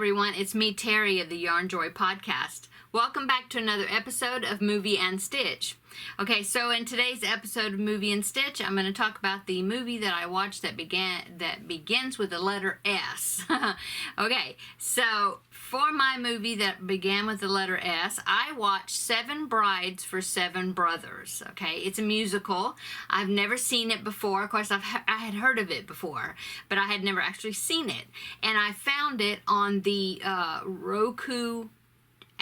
everyone, it's me, Terri, of the Yarnjoy podcast. Welcome back to another episode of Movie and Stitch. Okay, so in today's episode of Movie and Stitch, I'm going to talk about the movie that I watched that begins with the letter S. Okay, so for my movie that began with the letter S, I watched Seven Brides for Seven Brothers. Okay, it's a musical. I've never seen it before. Of course, I had heard of it before, but I had never actually seen it. And I found it on the Roku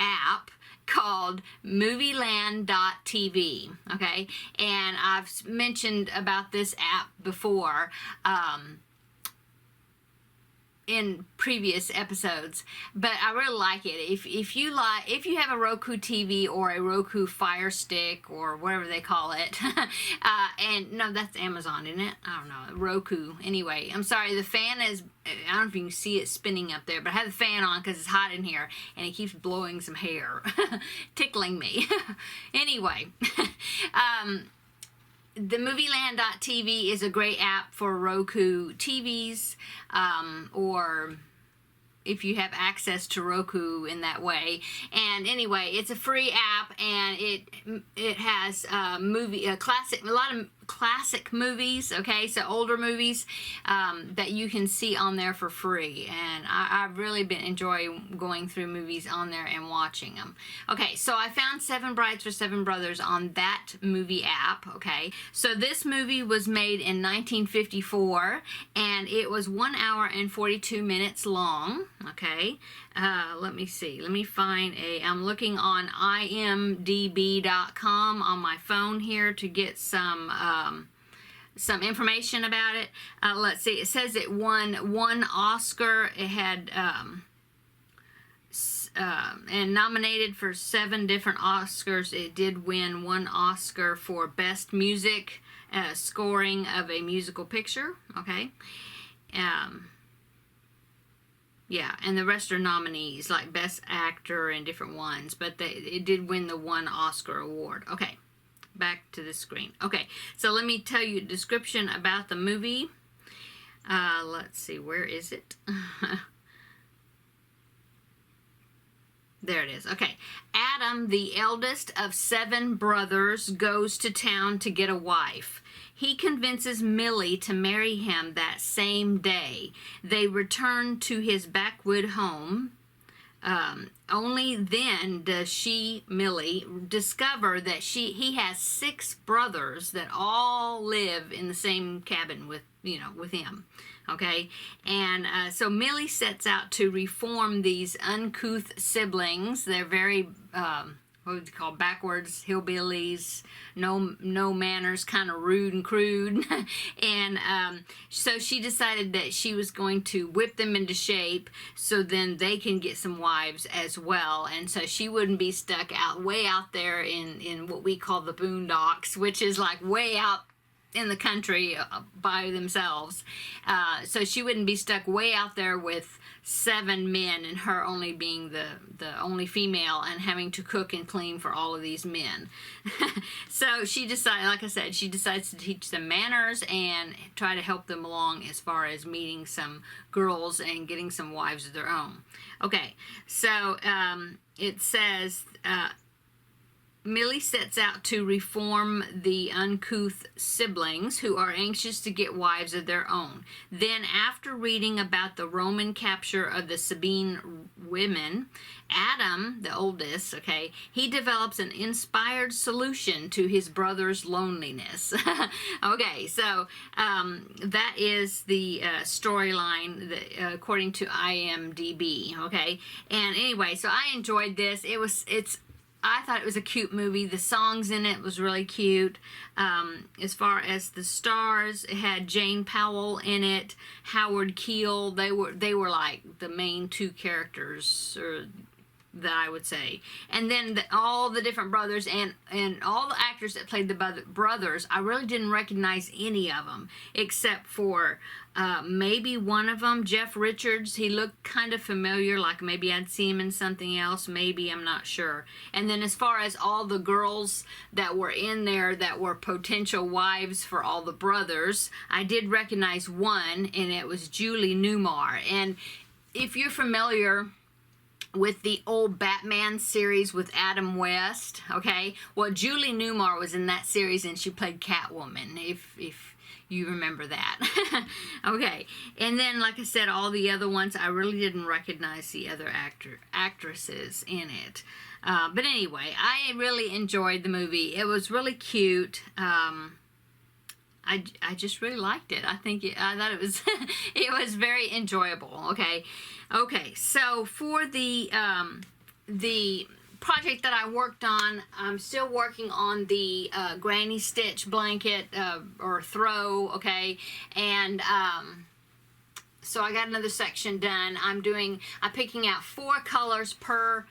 app called Movieland.tv, okay? And I've mentioned about this app before in previous episodes, but I really like it. If you have a Roku TV or a Roku Fire Stick or whatever they call it, and no, that's Amazon, isn't it? I don't know, Roku. Anyway, I'm sorry, the fan is, I don't know if you can see it spinning up there, but I have the fan on because it's hot in here and it keeps blowing some hair, tickling me. Anyway, the Movieland.tv is a great app for Roku TVs, or if you have access to Roku in that way. And anyway, it's a free app, and it has a lot of classic movies, okay, so older movies that you can see on there for free, and I've really been enjoying going through movies on there and watching them. Okay, so I found Seven Brides for Seven Brothers on that movie app. Okay, so this movie was made in 1954, and it was 1 hour and 42 minutes long. Okay, let me see, let me find I'm looking on imdb.com on my phone here to get some information about it. Let's see, it says it won 1 Oscar. It had and nominated for 7 different Oscars. It did win 1 Oscar for Best Music Scoring of a Musical Picture. Okay, yeah, and the rest are nominees, like Best Actor and different ones, but it did win the 1 Oscar award. Okay, back to the screen. Okay, so let me tell you a description about the movie. Let's see, where is it? There it is. Okay. Adam, the eldest of 7 brothers, goes to town to get a wife. He convinces Millie to marry him that same day. They return to his backwood home. Only then does Millie, discover that he has 6 brothers that all live in the same cabin with him. Okay, and so Millie sets out to reform these uncouth siblings. They're very what would you call, backwards hillbillies, no manners, kind of rude and crude. And so she decided that she was going to whip them into shape so then they can get some wives as well, and so she wouldn't be stuck way out there in what we call the boondocks, which is like way out in the country by themselves. So she wouldn't be stuck way out there with 7 men and her only being the only female and having to cook and clean for all of these men. So she decided, like I said, she decides to teach them manners and try to help them along as far as meeting some girls and getting some wives of their own. Okay, so it says Millie sets out to reform the uncouth siblings who are anxious to get wives of their own. Then, after reading about the Roman capture of the Sabine women, Adam, the oldest, okay, he develops an inspired solution to his brother's loneliness. Okay, so that is the storyline according to IMDb. Okay, and anyway, so I enjoyed this. I thought it was a cute movie. The songs in it was really cute. As far as the stars, it had Jane Powell in it, Howard Keel. They were like the main 2 characters, or that I would say. And then all the different brothers and all the actors that played the brothers, I really didn't recognize any of them except for maybe one of them, Jeff Richards. He looked kind of familiar, like maybe I'd see him in something else, maybe, I'm not sure. And then as far as all the girls that were in there that were potential wives for all the brothers, I did recognize one, and it was Julie Newmar. And if you're familiar with the old Batman series with Adam West, okay? Well, Julie Newmar was in that series and she played Catwoman, if you remember that. Okay, and then like I said, all the other ones, I really didn't recognize the other actresses in it. But anyway, I really enjoyed the movie. It was really cute. I just really liked it. I thought it was it was very enjoyable. Okay. So for the project that I worked on, I'm still working on the granny stitch blanket or throw. Okay, and so I got another section done. I'm picking out 4 colors per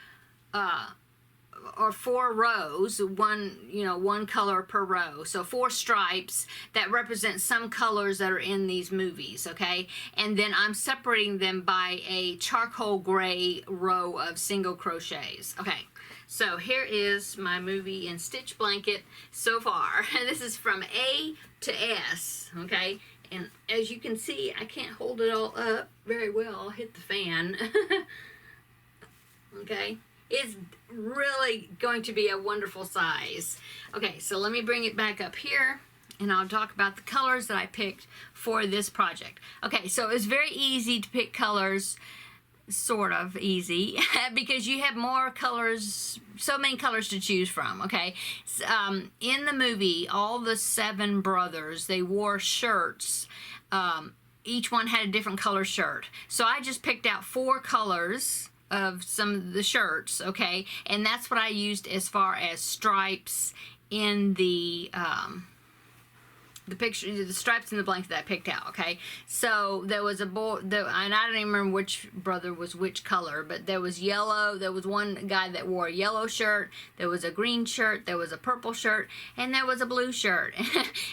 or 4 rows, one color per row. So 4 stripes that represent some colors that are in these movies, okay? And then I'm separating them by a charcoal gray row of single crochets. Okay, so here is my movie and stitch blanket so far. This is from A to S, okay? And as you can see, I can't hold it all up very well. I'll hit the fan. Okay? It's really going to be a wonderful size. Okay, so let me bring it back up here and I'll talk about the colors that I picked for this project. Okay, so it's very easy to pick colors, sort of easy, because you have more colors, so many colors to choose from, okay? In the movie, all the 7 brothers, they wore shirts. Each one had a different color shirt. So I just picked out 4 colors of some of the shirts, okay, and that's what I used as far as stripes in the picture, the stripes in the blanket that I picked out, okay. So there was a boy, and I don't even remember which brother was which color, but there was yellow. There was one guy that wore a yellow shirt, there was a green shirt, there was a purple shirt, and there was a blue shirt.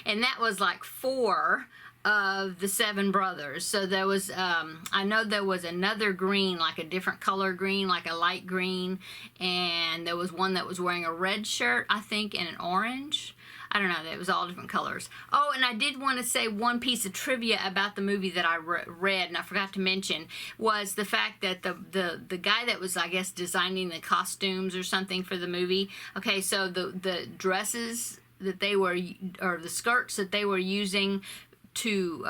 And that was like 4 of the 7 brothers. So there was I know there was another green, like a different color green, like a light green, and there was one that was wearing a red shirt, I think, and an orange. I don't know, it was all different colors. Oh, and I did want to say one piece of trivia about the movie that I read, and I forgot to mention, was the fact that the guy that was, I guess, designing the costumes or something for the movie, okay, so the dresses that they were, or the skirts that they were using to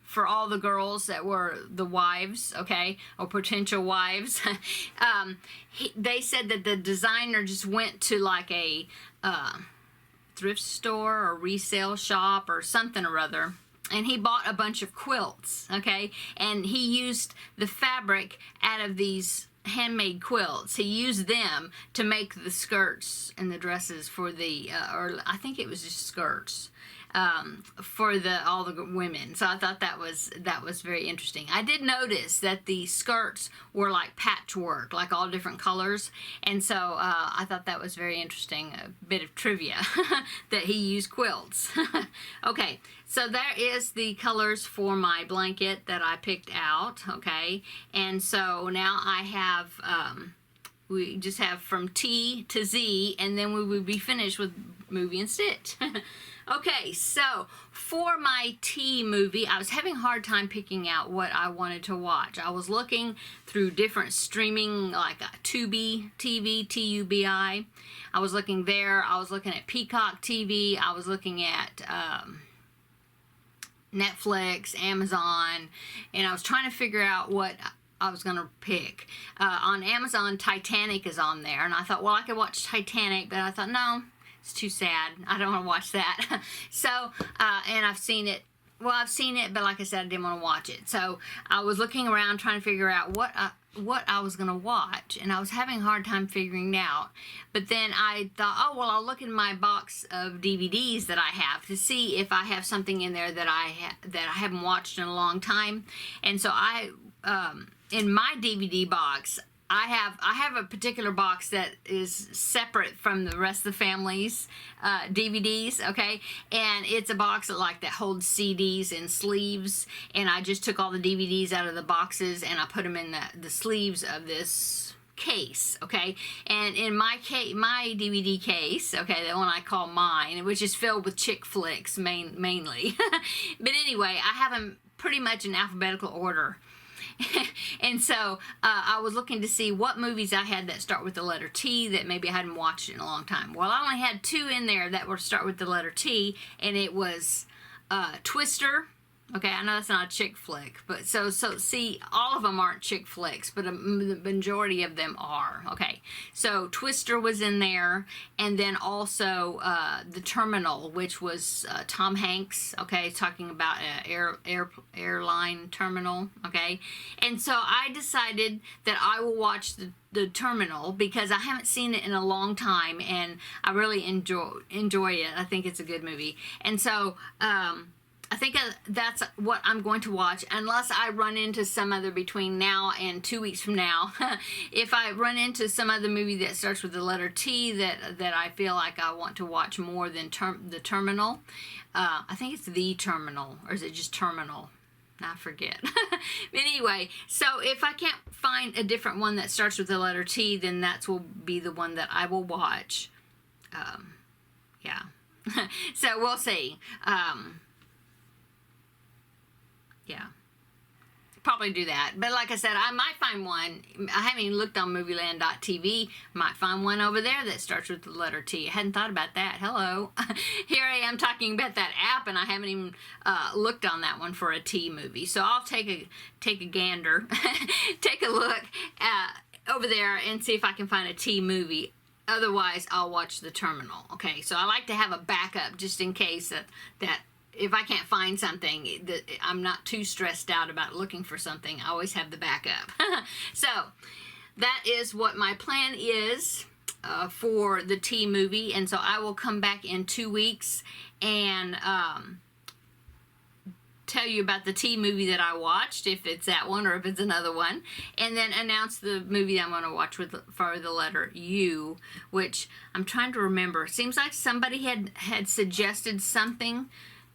for all the girls that were the wives, okay, or potential wives, they said that the designer just went to like a thrift store or resale shop or something or other, and he bought a bunch of quilts, okay, and he used the fabric out of these handmade quilts. He used them to make the skirts and the dresses for the or I think it was just skirts for all the women. So I thought that was very interesting. I did notice that the skirts were like patchwork, like all different colors, and so I thought that was very interesting, a bit of trivia that he used quilts. Okay, so there is the colors for my blanket that I picked out, okay, and so now I have we just have from T to Z, and then we will be finished with Movie and Stitch. Okay, so for my T movie, I was having a hard time picking out what I wanted to watch. I was looking through different streaming, like Tubi TV, Tubi. I was looking there. I was looking at Peacock TV. I was looking at Netflix, Amazon, and I was trying to figure out what I was going to pick. On Amazon, Titanic is on there, and I thought, well, I could watch Titanic, but I thought, no, it's too sad. I don't want to watch that. So, and I've seen it. Well, I've seen it, but like I said, I didn't want to watch it. So I was looking around trying to figure out what I was going to watch, and I was having a hard time figuring it out. But then I thought, oh, well, I'll look in my box of DVDs that I have to see if I have something in there that I haven't watched in a long time. And so in my DVD box, I have a particular box that is separate from the rest of the family's DVDs, okay? And it's a box that holds CDs and sleeves, and I just took all the DVDs out of the boxes and I put them in the sleeves of this case, okay? And in my DVD case, okay, the one I call mine, which is filled with chick flicks mainly. But anyway, I have them pretty much in alphabetical order. And so I was looking to see what movies I had that start with the letter T that maybe I hadn't watched in a long time. Well, I only had 2 in there that would start with the letter T, and it was Twister. Okay, I know that's not a chick flick, but so see, all of them aren't chick flicks, but the majority of them are. Okay, so Twister was in there, and then also The Terminal, which was Tom Hanks. Okay, talking about an airline terminal. Okay, and so I decided that I will watch the Terminal because I haven't seen it in a long time, and I really enjoy it. I think it's a good movie, and so I think that's what I'm going to watch, unless I run into some other between now and 2 weeks from now. If I run into some other movie that starts with the letter T that I feel like I want to watch more than The Terminal. I think it's The Terminal, or is it just Terminal? I forget. But anyway, so if I can't find a different one that starts with the letter T, then that will be the one that I will watch. Yeah. So we'll see. Yeah, probably do that. But like I said, I might find one. I haven't even looked on movieland.tv. Might find one over there that starts with the letter T. I hadn't thought about that. Hello. Here I am talking about that app, and I haven't even looked on that one for a T movie. So I'll take a gander, take a look over there and see if I can find a T movie. Otherwise, I'll watch The Terminal. Okay, so I like to have a backup just in case that if I can't find something, I'm not too stressed out about looking for something. I always have the backup. So that is what my plan is for the T movie. And so I will come back in 2 weeks and tell you about the T movie that I watched, if it's that one or if it's another one, and then announce the movie I'm going to watch for the letter U, which I'm trying to remember. Seems like somebody had suggested something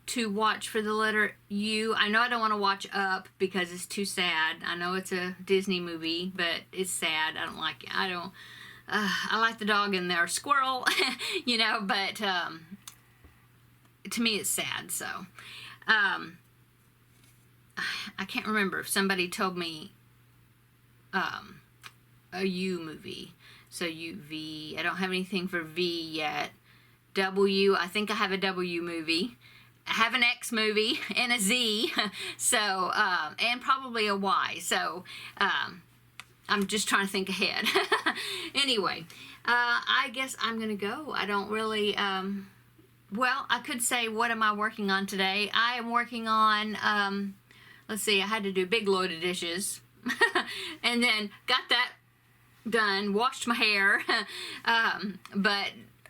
to watch for the letter U. I know I don't want to watch Up because it's too sad. I know it's a Disney movie, but it's sad. I don't like it. I like the dog in there, squirrel, you know, but to me it's sad. So I can't remember if somebody told me a U movie. So V. I don't have anything for V yet. W. I think I have a W movie. I have an X movie and a Z, so and probably a Y. So I'm just trying to think ahead. Anyway, I guess I'm gonna go. I don't really. Well, I could say, what am I working on today? I am working on. Let's see. I had to do a big load of dishes, and then got that done. Washed my hair, but.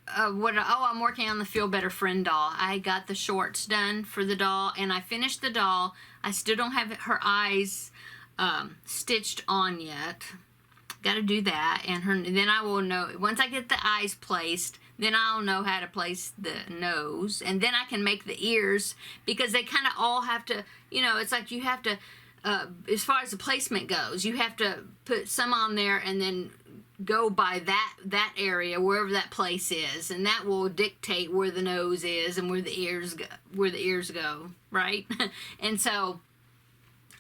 I'm working on the Feel Better Friend doll. I got the shorts done for the doll, and I finished the doll. I still don't have her eyes stitched on yet. Got to do that, and then I will know, once I get the eyes placed, then I'll know how to place the nose, and then I can make the ears, because they kind of all have to, you know, it's like you have to, as far as the placement goes, you have to put some on there and then go by that area, wherever that place is, and that will dictate where the nose is and where the ears go, right? And so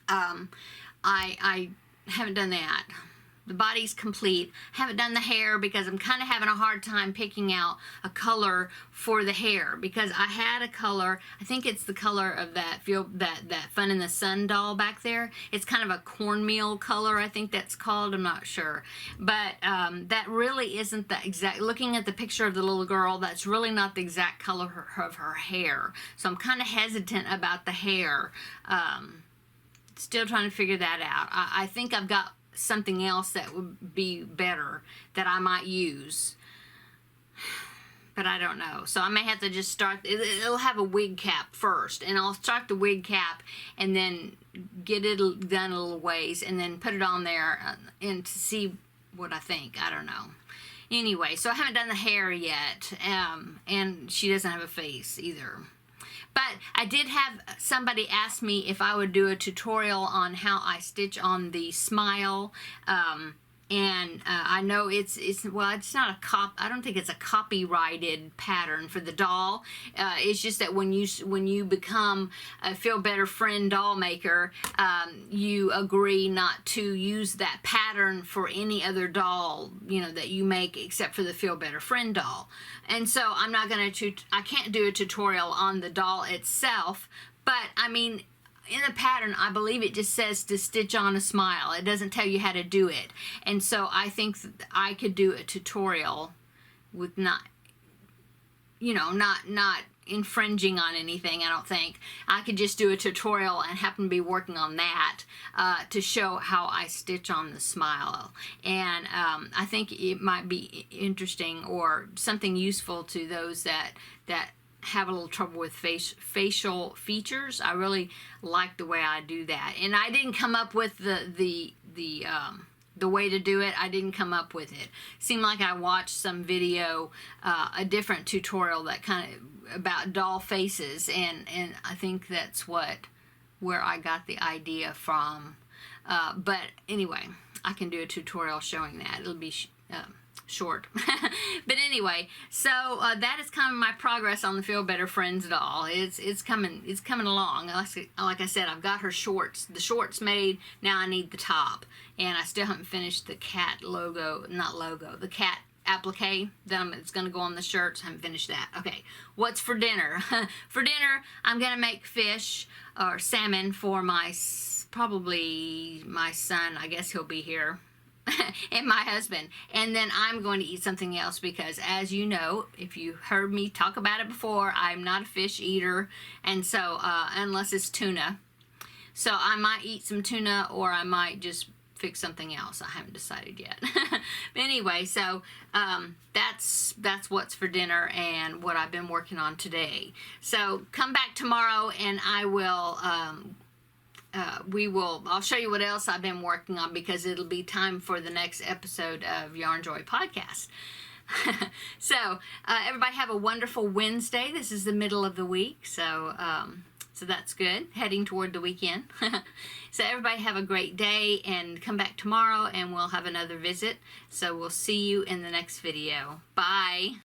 I haven't done that. The body's complete. Haven't done the hair because I'm kind of having a hard time picking out a color for the hair, because I had a color, I think it's the color of that Fun in the Sun doll back there. It's kind of a cornmeal color, I think that's called. I'm not sure. But that really isn't the exact, looking at the picture of the little girl, that's really not the exact color of her hair. So I'm kind of hesitant about the hair. Still trying to figure that out. I think I've got something else that would be better that I might use, but I don't know. So I may have to just start, it'll have a wig cap first, and I'll start the wig cap and then get it done a little ways and then put it on there and to see what I think. I don't know. Anyway, so I haven't done the hair yet, and she doesn't have a face either. But I did have somebody ask me if I would do a tutorial on how I stitch on the smile and I know it's well, it's not I don't think it's a copyrighted pattern for the doll. It's just that when you become a Feel Better Friend doll maker, you agree not to use that pattern for any other doll, you know, that you make except for the Feel Better Friend doll. And so I'm not going to I can't do a tutorial on the doll itself, but I mean, in the pattern, I believe it just says to stitch on a smile. It doesn't tell you how to do it. And so I think I could do a tutorial with not, you know, not infringing on anything, I don't think. I could just do a tutorial and happen to be working on that to show how I stitch on the smile. And I think it might be interesting or something useful to those that have a little trouble with facial features. I really like the way I do that, and I didn't come up with the way to do it. I didn't come up with it. Seemed like I watched some video, a different tutorial that kind of about doll faces, and I think that's where I got the idea from. But anyway, I can do a tutorial showing that. It'll be short. But anyway, so that is kind of my progress on the Feel Better Friends doll. It's coming along. Like I said, I've got her shorts, the shorts made. Now I need the top, and I still haven't finished the cat the cat applique that it's going to go on the shirts. I haven't finished that. Okay, what's for dinner? For dinner, I'm going to make fish or salmon for probably my son. I guess he'll be here. And my husband. And then I'm going to eat something else because, as you know, if you heard me talk about it before, I'm not a fish eater, and so unless it's tuna. So I might eat some tuna, or I might just fix something else. I haven't decided yet. But anyway, so that's what's for dinner and what I've been working on today. So come back tomorrow and I will I'll show you what else I've been working on, because it'll be time for the next episode of Yarnjoy podcast. So everybody have a wonderful Wednesday. This is the middle of the week, so that's good, heading toward the weekend. So everybody have a great day, and come back tomorrow and we'll have another visit. So we'll see you in the next video. Bye.